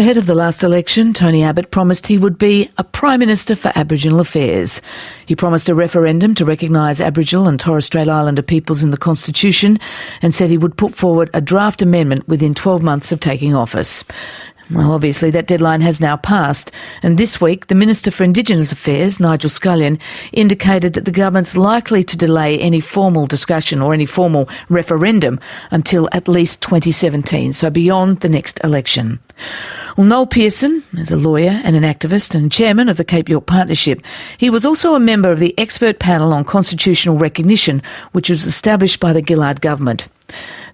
Ahead of the last election, Tony Abbott promised he would be a Prime Minister for Aboriginal Affairs. He promised a referendum to recognise Aboriginal and Torres Strait Islander peoples in the Constitution and said he would put forward a draft amendment within 12 months of taking office. Well, obviously that deadline has now passed, and this week the Minister for Indigenous Affairs, Nigel Scullion, indicated that the government's likely to delay any formal discussion or any formal referendum until at least 2017, so beyond the next election. Well, Noel Pearson is a lawyer and an activist and chairman of the Cape York Partnership. He was also a member of the expert panel on constitutional recognition, which was established by the Gillard government.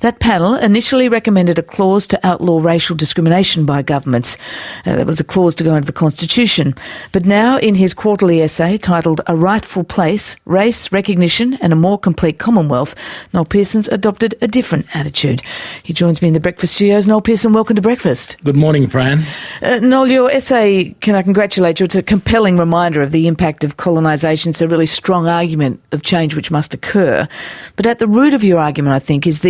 That panel initially recommended a clause to outlaw racial discrimination by governments. There was a clause to go into the Constitution. But now, in his quarterly essay titled A Rightful Place, Race, Recognition and a More Complete Commonwealth, Noel Pearson's adopted a different attitude. He joins me in the breakfast studios. Noel Pearson, welcome to breakfast. Good morning, Fran. Noel, your essay, can I congratulate you? It's a compelling reminder of the impact of colonisation. It's a really strong argument of change which must occur. But at the root of your argument, I think, is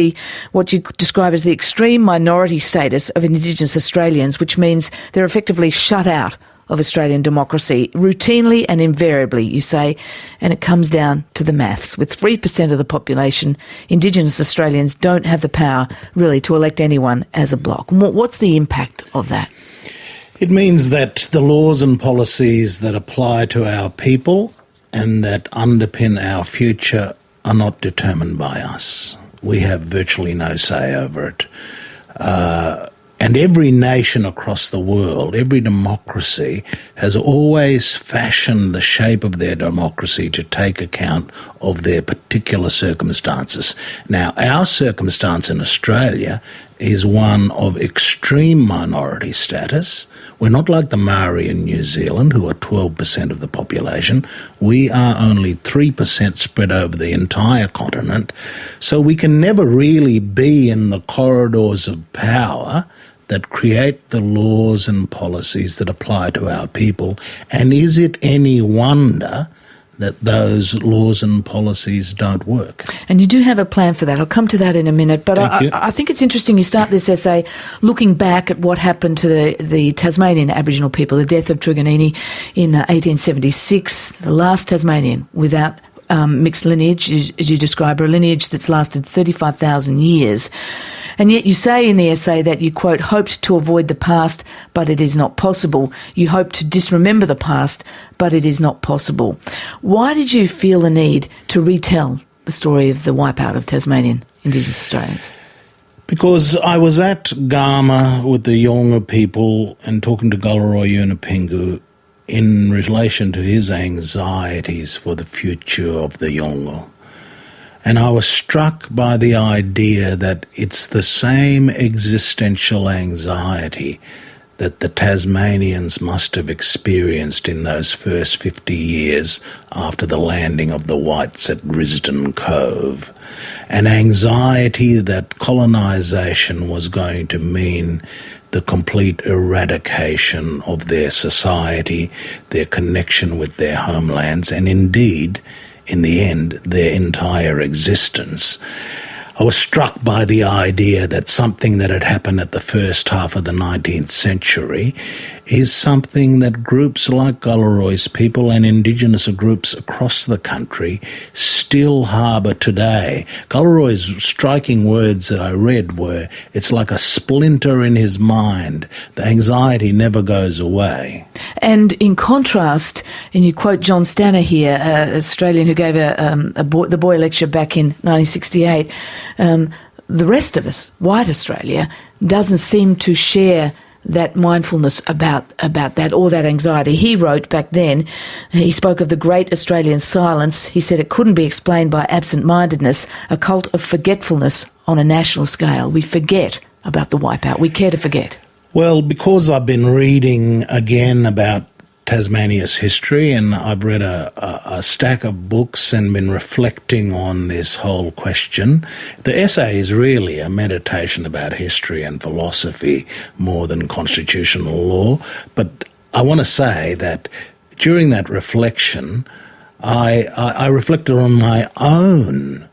what you describe as the extreme minority status of Indigenous Australians, which means they're effectively shut out of Australian democracy, routinely and invariably, you say, and it comes down to the maths. With 3% of the population, Indigenous Australians don't have the power, really, to elect anyone as a bloc. What's the impact of that? It means that the laws and policies that apply to our people and that underpin our future are not determined by us. We have virtually no say over it. And every nation across the world, every democracy, has always fashioned the shape of their democracy to take account of their particular circumstances. Now, our circumstance in Australia is one of extreme minority status. We're not like the Maori in New Zealand, who are 12% of the population. We are only 3% spread over the entire continent. So we can never really be in the corridors of power that create the laws and policies that apply to our people. And is it any wonder that those laws and policies don't work? And you do have a plan for that. I'll come to that in a minute. But I think it's interesting you start this essay looking back at what happened to the Tasmanian Aboriginal people, the death of Truganini in 1876, the last Tasmanian without mixed lineage, as you describe, a lineage that's lasted 35,000 years. And yet you say in the essay that you, quote, hoped to avoid the past, but it is not possible. You hope to disremember the past, but it is not possible. Why did you feel the need to retell the story of the wipeout of Tasmanian Indigenous Australians? Because I was at Gama with the Yolngu people and talking to Galarrwuy Yunupingu in relation to his anxieties for the future of the Yolngu. And I was struck by the idea that it's the same existential anxiety that the Tasmanians must have experienced in those first 50 years after the landing of the whites at Risdon Cove. An anxiety that colonisation was going to mean the complete eradication of their society, their connection with their homelands, and indeed, in the end, their entire existence. I was struck by the idea that something that had happened at the first half of the 19th century is something that groups like Galarrwuy's people and Indigenous groups across the country still harbour today. Galarrwuy's striking words that I read were, it's like a splinter in his mind. The anxiety never goes away. And in contrast, and you quote John Stanner here, an Australian who gave the Boy lecture back in 1968, the rest of us, white Australia, doesn't seem to share that mindfulness about that or that anxiety. He wrote back then, he spoke of the great Australian silence. He said it couldn't be explained by absent-mindedness, a cult of forgetfulness on a national scale. We forget about the wipeout. We care to forget. Well, because I've been reading again about Tasmania's history, and I've read a stack of books and been reflecting on this whole question. The essay is really a meditation about history and philosophy more than constitutional law, but I want to say that during that reflection, I reflected on my own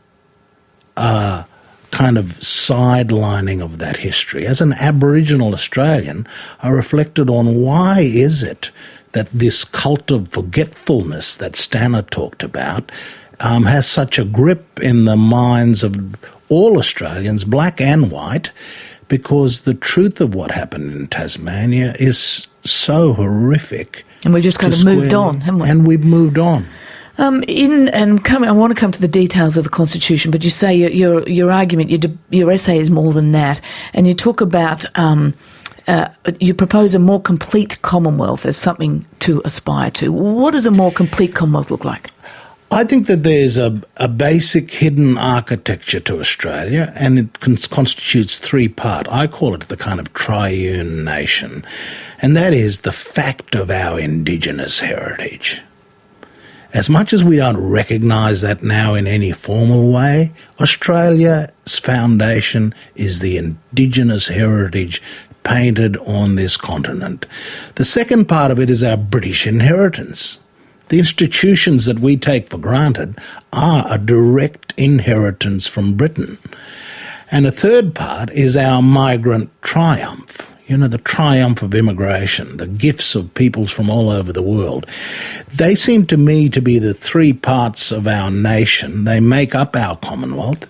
kind of sidelining of that history. As an Aboriginal Australian, I reflected on why is it that this cult of forgetfulness that Stanner talked about has such a grip in the minds of all Australians, black and white, because the truth of what happened in Tasmania is so horrific. And we just kind of moved on, haven't we? And we've moved on. I want to come to the details of the Constitution, but you say your argument, your essay is more than that, and you talk about you propose a more complete commonwealth as something to aspire to. What does a more complete commonwealth look like? I think that there's a basic hidden architecture to Australia, and it constitutes three parts. I call it the kind of triune nation, and that is the fact of our Indigenous heritage. As much as we don't recognise that now in any formal way, Australia's foundation is the Indigenous heritage painted on this continent. The second part of it is our British inheritance. The institutions that we take for granted are a direct inheritance from Britain. And a third part is our migrant triumph. You know, the triumph of immigration, the gifts of peoples from all over the world. They seem to me to be the three parts of our nation. They make up our Commonwealth,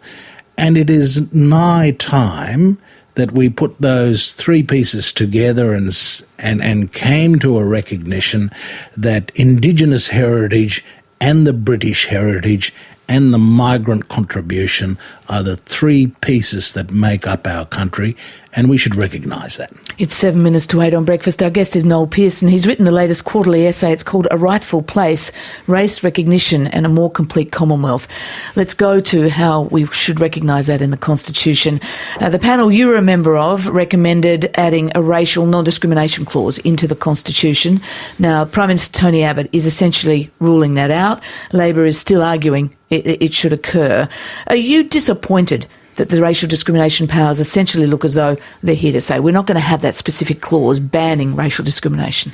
and it is nigh time that we put those three pieces together and came to a recognition that Indigenous heritage and the British heritage and the migrant contribution are the three pieces that make up our country, and we should recognise that. It's 7 minutes to 8 on Breakfast. Our guest is Noel Pearson. He's written the latest quarterly essay. It's called A Rightful Place, Race Recognition and a More Complete Commonwealth. Let's go to how we should recognise that in the Constitution. The panel you were a member of recommended adding a racial non-discrimination clause into the Constitution. Now, Prime Minister Tony Abbott is essentially ruling that out. Labor is still arguing it should occur. Are you disappointed that the racial discrimination powers essentially look as though they're here to say we're not going to have that specific clause banning racial discrimination?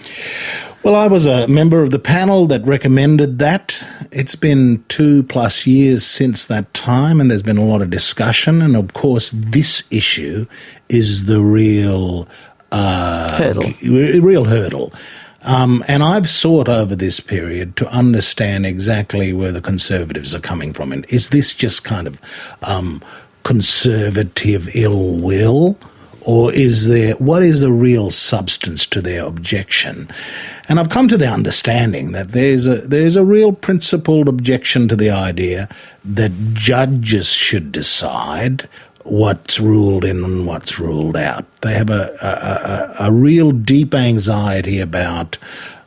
Well, I was a member of the panel that recommended that. It's been 2+ years since that time, and there's been a lot of discussion. And, of course, this issue is the real hurdle. And I've sought over this period to understand exactly where the Conservatives are coming from. And is this just kind of conservative ill will, or what is the real substance to their objection? And I've come to the understanding that there's a real principled objection to the idea that judges should decide what's ruled in and what's ruled out. They have a real deep anxiety about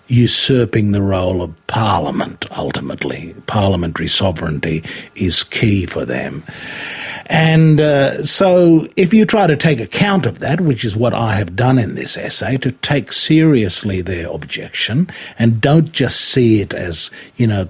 usurping the role of Parliament, ultimately. Parliamentary sovereignty is key for them. And so if you try to take account of that, which is what I have done in this essay, to take seriously their objection and don't just see it as,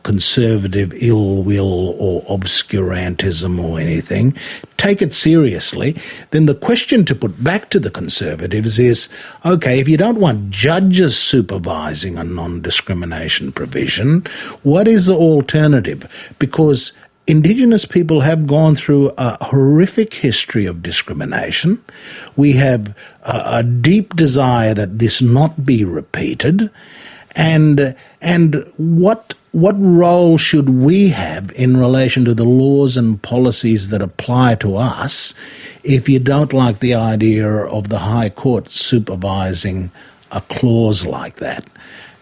conservative ill will or obscurantism or anything, take it seriously, then the question to put back to the Conservatives is, okay, if you don't want judges supervising a non-discrimination provision, what is the alternative? Because Indigenous people have gone through a horrific history of discrimination. We have a deep desire that this not be repeated. And what role should we have in relation to the laws and policies that apply to us if you don't like the idea of the High Court supervising a clause like that?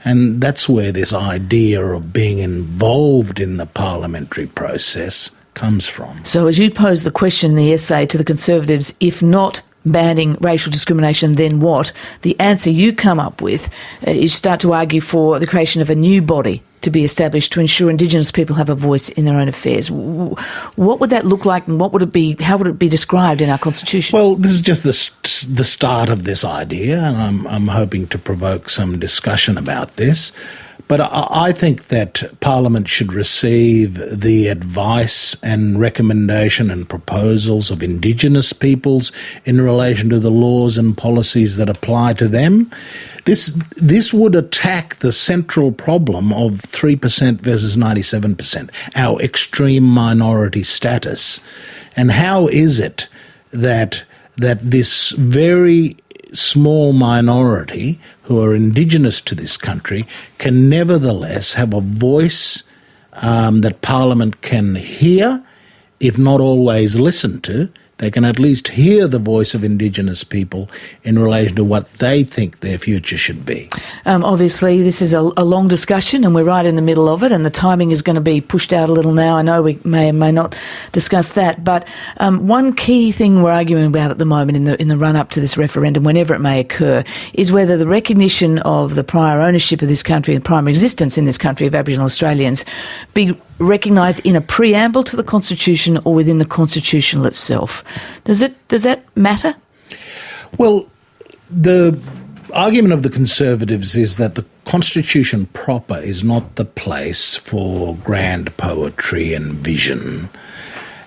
And that's where this idea of being involved in the parliamentary process comes from. So as you pose the question in the essay to the Conservatives, if not banning racial discrimination, then what? The answer you come up with is start to argue for the creation of a new body to be established to ensure Indigenous people have a voice in their own affairs. What would that look like, and what would it be? How would it be described in our Constitution? Well, this is just the start of this idea, and I'm hoping to provoke some discussion about this. But I think that Parliament should receive the advice and recommendation and proposals of Indigenous peoples in relation to the laws and policies that apply to them. This would attack the central problem of 3% versus 97%, our extreme minority status. And how is it that this very small minority who are Indigenous to this country can nevertheless have a voice that Parliament can hear, if not always listen to? They can at least hear the voice of Indigenous people in relation to what they think their future should be. Obviously, this is a long discussion and we're right in the middle of it, and the timing is going to be pushed out a little now. I know we may or may not discuss that, but one key thing we're arguing about at the moment in the run-up to this referendum, whenever it may occur, is whether the recognition of the prior ownership of this country and prior existence in this country of Aboriginal Australians be recognised in a preamble to the Constitution or within the Constitution itself. Does that matter? Well, the argument of the Conservatives is that the Constitution proper is not the place for grand poetry and vision.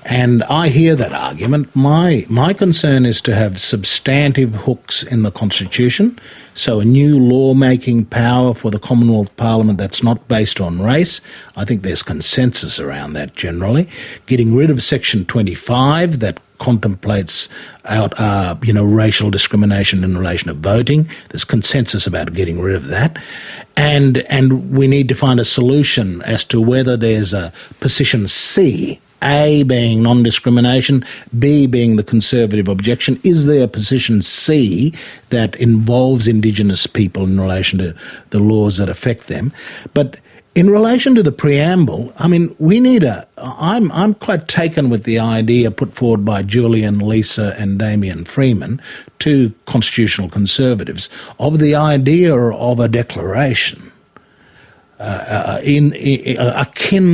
And I hear that argument. My concern is to have substantive hooks in the Constitution, so a new law-making power for the Commonwealth Parliament that's not based on race. I think there's consensus around that generally. Getting rid of Section 25 that contemplates racial discrimination in relation to voting. There's consensus about getting rid of that. And we need to find a solution as to whether there's a position C, A being non-discrimination, B being the Conservative objection. Is there a position C that involves Indigenous people in relation to the laws that affect them? But in relation to the preamble, I mean, I'm quite taken with the idea put forward by Julian, Lisa and Damien Freeman, two constitutional conservatives, of the idea of a declaration. Akin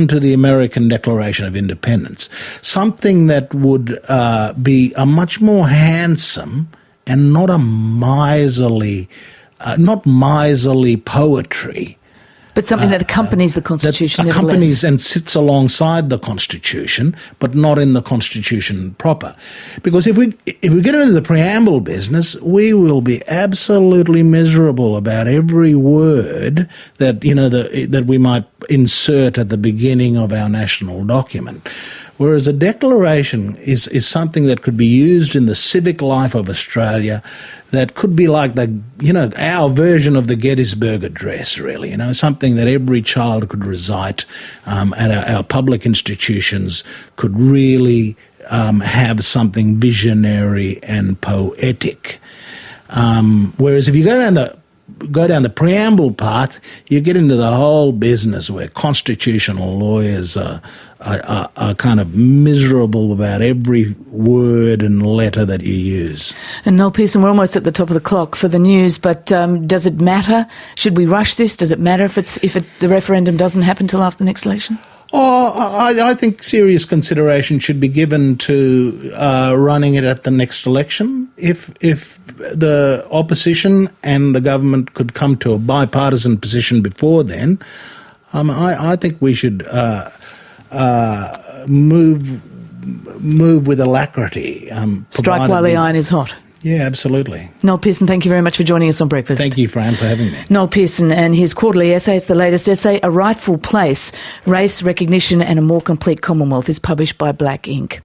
to the American Declaration of Independence, something that would be a much more handsome and not miserly poetry. But something that accompanies the Constitution. That accompanies and sits alongside the Constitution, but not in the Constitution proper. Because if we get into the preamble business, we will be absolutely miserable about every word that that we might insert at the beginning of our national document. Whereas a declaration is something that could be used in the civic life of Australia, that could be like our version of the Gettysburg Address, really, something that every child could recite, and our public institutions could really have something visionary and poetic. Whereas if you go down the preamble path, you get into the whole business where constitutional lawyers are kind of miserable about every word and letter that you use. And Noel Pearson, we're almost at the top of the clock for the news, but does it matter? Should we rush this? Does it matter if the referendum doesn't happen till after the next election? I think serious consideration should be given to running it at the next election. If the opposition and the government could come to a bipartisan position before then, I think we should move with alacrity. Strike while the iron is hot. Yeah, absolutely. Noel Pearson, thank you very much for joining us on Breakfast. Thank you, Fran, for having me. Noel Pearson and his quarterly essay, it's the latest essay, A Rightful Place, Race, Recognition and a More Complete Commonwealth, is published by Black Ink.